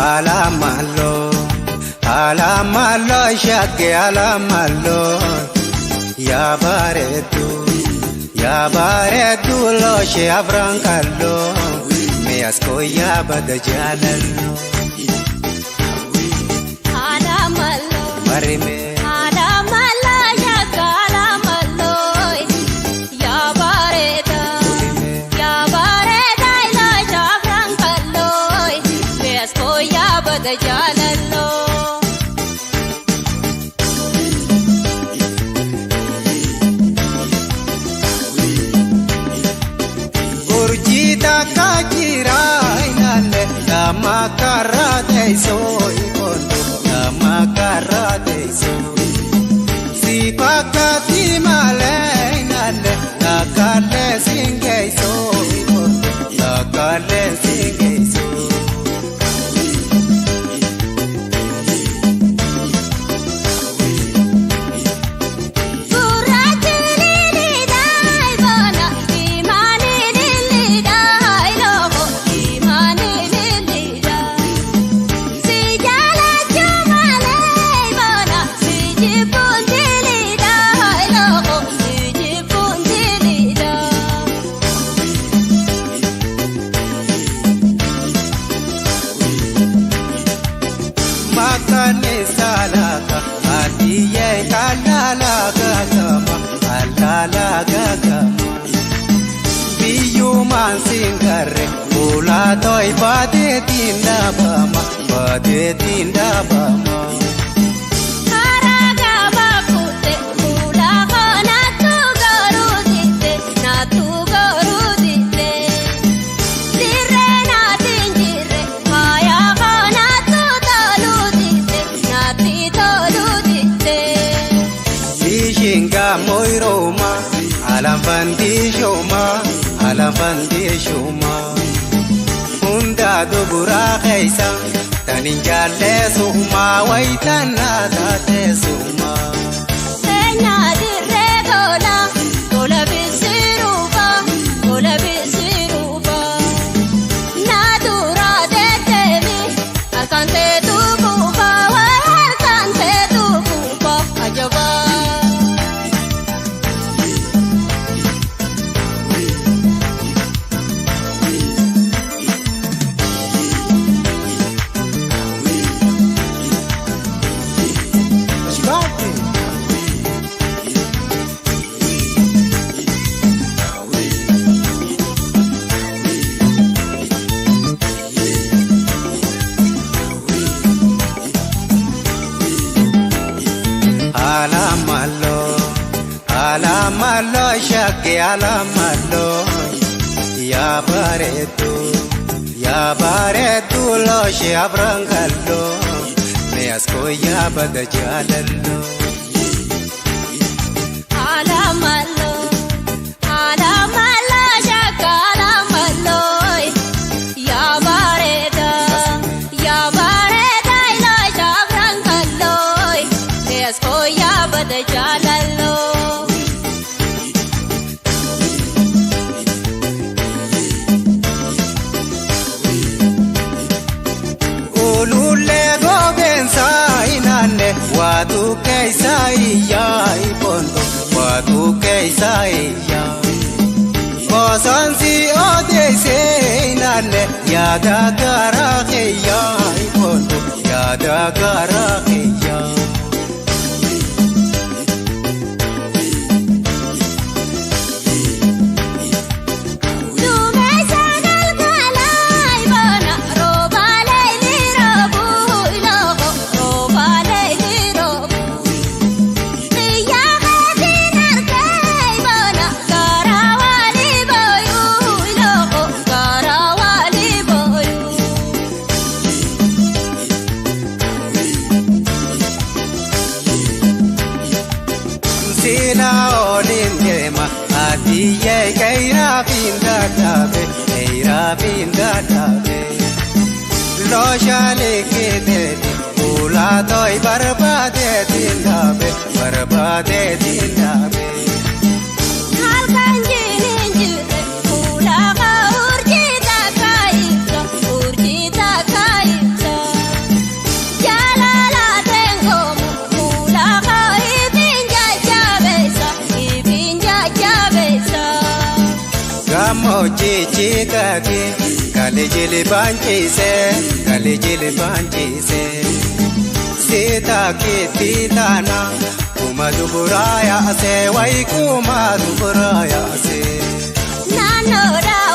Alamallo shagge alamallo ya baretu lo she avrankallo me askoya bada jalallo alamallo marime alamallo shagge alamallo ya bareta lo she avrankallo me askoya bada jalallo Makarate soy kondo makarate soy si pakati malengane nakale singe soy kondo nakale singe soy Singare mula toy bade tinda bama haraga bakute mula khana tu garudite dire na tinjire maya khana tu taludite Shinga moiroma alamfandi shoma hunda dubura khaisa taninjalle suma waitana tate suma senya dire gola bisiruba nadura de tevi alcante tu kuba ajoba Alamallo shagge alamallo ya baretu lo she avrankallo me askoya bada jalallo alamallo shagge alamallo ya bareta lo she avrankallo me askoya bada jalallo watu keisaiya Osansi odese nane yada garakeya ipondo yada garakeya pinda tabe lo shale ke de pula toy barbade tindabe hal kanjinin jure pula ka urjita kaitsa jijjiigate galee jili baanjise seetaa keetti taana kuma duburaa yaase wayi kuma duburaa yaase. Naannoodhaa.